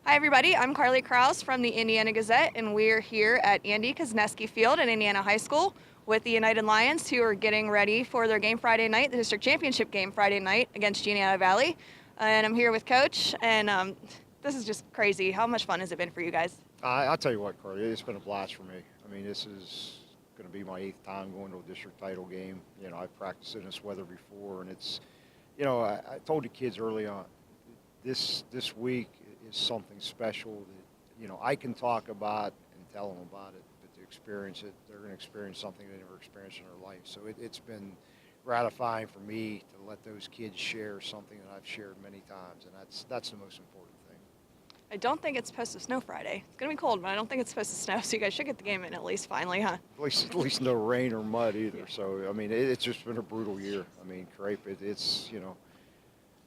Hi, everybody. I'm Carly Krouse from the Indiana Gazette, and we're here at Andy Kosneski Field in Indiana High School with the United Lions, who are getting ready for their game Friday night, the district championship game Friday night against Indiana Valley. And I'm here with Coach, and this is just crazy. How much fun has it been for you guys? I'll tell you what, Carly, it's been a blast for me. I mean, this is going to be my eighth time going to a district title game. I've practiced in this weather before, and I told the kids early on, this week is something special that, I can talk about and tell them about it, but to experience it, they're going to experience something they never experienced in their life. So it's been gratifying for me to let those kids share something that I've shared many times, and that's the most important thing. I don't think it's supposed to snow Friday. It's going to be cold, but I don't think it's supposed to snow, so you guys should get the game in at least finally, huh? At least no rain or mud either. So I mean, it's just been a brutal year. I mean, crepe.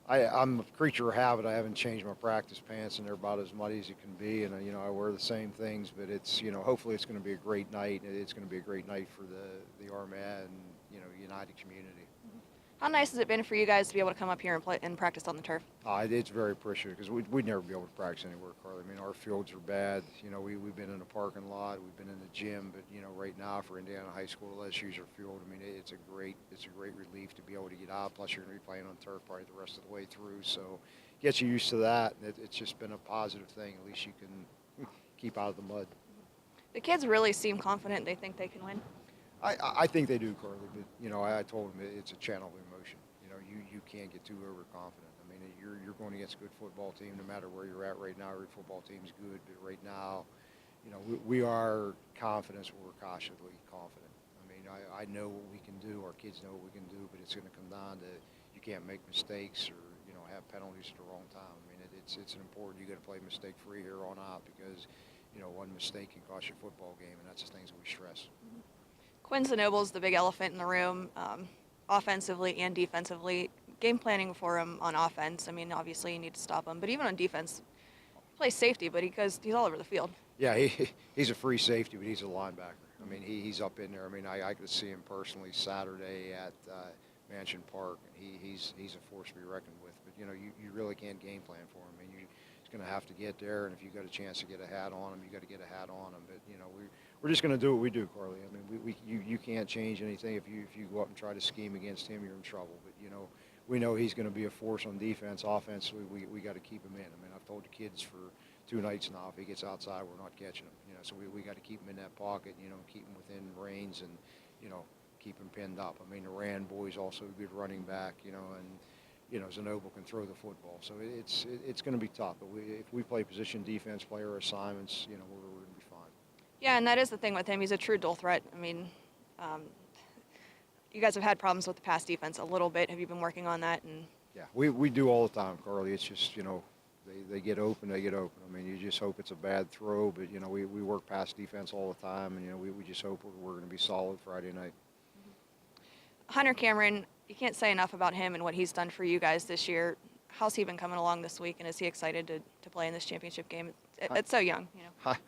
I'm a creature of habit. I haven't changed my practice pants, and they're about as muddy as it can be. And I wear the same things. But hopefully it's going to be a great night. It's going to be a great night for the Armad and United community. How nice has it been for you guys to be able to come up here and play and practice on the turf? It's very appreciated because we'd never be able to practice anywhere, Carly. I mean, our fields are bad. We've been in a parking lot, we've been in the gym, but right now for Indiana High School, let's use our field. I mean, it's a great relief to be able to get out. Plus, you're going to be playing on turf probably the rest of the way through, so get you used to that. It's just been a positive thing. At least you can keep out of the mud. The kids really seem confident. They think they can win. I think they do, Carly, but I told them it's a channel of emotion. You can't get too overconfident. I mean, you're going against a good football team, no matter where you're at right now. Every football team's good, but right now, we are confident, but we're cautiously confident. I mean, I know what we can do. Our kids know what we can do, but it's going to come down to you can't make mistakes or have penalties at the wrong time. I mean, it's an important. You got to play mistake free here on out because one mistake can cost you a football game, and that's the things that we stress. Quinn Zanoble's the big elephant in the room, offensively and defensively. Game planning for him on offense. I mean, obviously you need to stop him, but even on defense, he plays safety, but he's all over the field. Yeah, he's a free safety, but he's a linebacker. I mean, he's up in there. I mean, I could see him personally Saturday at Mansion Park, and he's a force to be reckoned with. But you really can't game plan for him. I mean, he's going to have to get there, and if you got a chance to get a hat on him, you got to get a hat on him. But we're just going to do what we do, Carly. I mean, you can't change anything. If you go up and try to scheme against him, you're in trouble. But we know he's going to be a force on defense. Offensively, we got to keep him in. I mean, I've told the kids for 2 nights now, if he gets outside, we're not catching him. So we got to keep him in that pocket. Keep him within range and keep him pinned up. I mean, the Rand boy's also a good running back. And Zanoble can throw the football. So it's going to be tough. But if we play position defense, play our assignments, we're going to be fine. Yeah, and that is the thing with him. He's a true dual threat. I mean, you guys have had problems with the pass defense a little bit. Have you been working on that? And yeah, we do all the time, Carly. It's just, they get open, they get open. I mean, you just hope it's a bad throw, but, we work pass defense all the time, and, we just hope we're going to be solid Friday night. Hunter Cameron, you can't say enough about him and what he's done for you guys this year. How's he been coming along this week, and is he excited to play in this championship game? It's so young,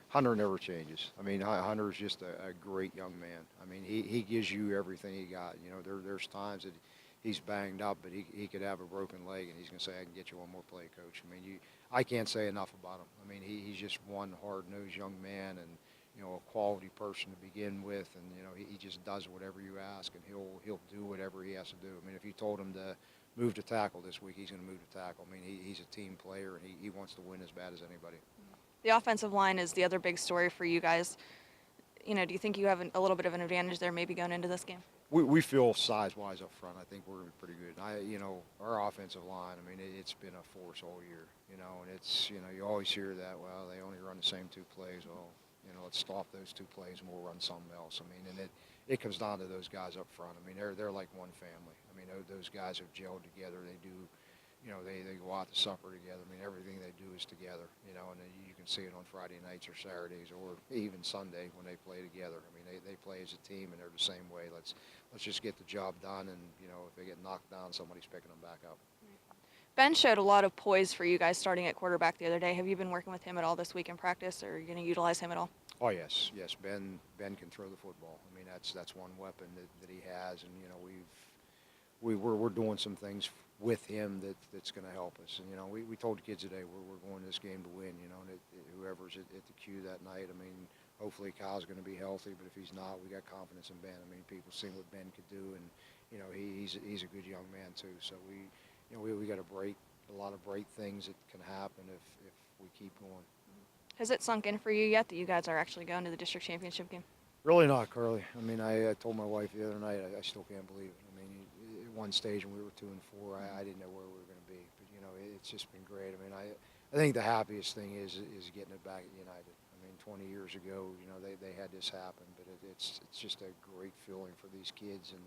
Hunter never changes. I mean, Hunter's just a great young man. I mean, he gives you everything he got. There's times that he's banged up, but he could have a broken leg, and he's going to say, I can get you one more play, Coach. I mean, I can't say enough about him. I mean, he's just one hard-nosed young man and, a quality person to begin with, and, he just does whatever you ask, and he'll do whatever he has to do. I mean, if you told him to move to tackle this week, he's going to move to tackle. I mean, he's a team player, and he wants to win as bad as anybody. The offensive line is the other big story for you guys. Do you think you have a little bit of an advantage there maybe going into this game? We feel size-wise up front. I think we're going to be pretty good. Our offensive line, I mean, it's been a force all year, and it's, you always hear that, well, they only run the same 2 plays. Well, let's stop those 2 plays and we'll run something else. I mean, and it comes down to those guys up front. I mean, they're like one family. I mean, those guys have gelled together. They do, they go out to supper together. I mean, everything they do is together, and you can see it on Friday nights or Saturdays or even Sunday when they play together. I mean, they play as a team, and they're the same way. Let's just get the job done, and, if they get knocked down, somebody's picking them back up. Ben showed a lot of poise for you guys starting at quarterback the other day. Have you been working with him at all this week in practice, or are you going to utilize him at all? Oh, yes. Ben can throw the football. I mean, that's one weapon that he has, and we're doing some things with him that's going to help us. And, you know, we told the kids today we're going to this game to win, you know, and whoever's at the cue that night, I mean, hopefully Kyle's going to be healthy, but if he's not, we got confidence in Ben. I mean, people seen what Ben could do, and, you know, he's a good young man too. So we got a lot of great things that can happen if we keep going. Has it sunk in for you yet that you guys are actually going to the district championship game? Really not, Curly. I mean, I told my wife the other night, I still can't believe it. I mean, at one stage when we were 2-4, I didn't know where we were going to be. But, you know, it's just been great. I mean, I think the happiest thing is getting it back at United. I mean, 20 years ago, you know, they had this happen. But it's just a great feeling for these kids. And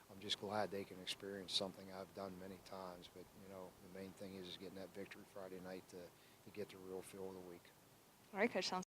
I'm just glad they can experience something I've done many times. But, you know, the main thing is getting that victory Friday night to get the real feel of the week. All right, Coach. Sounds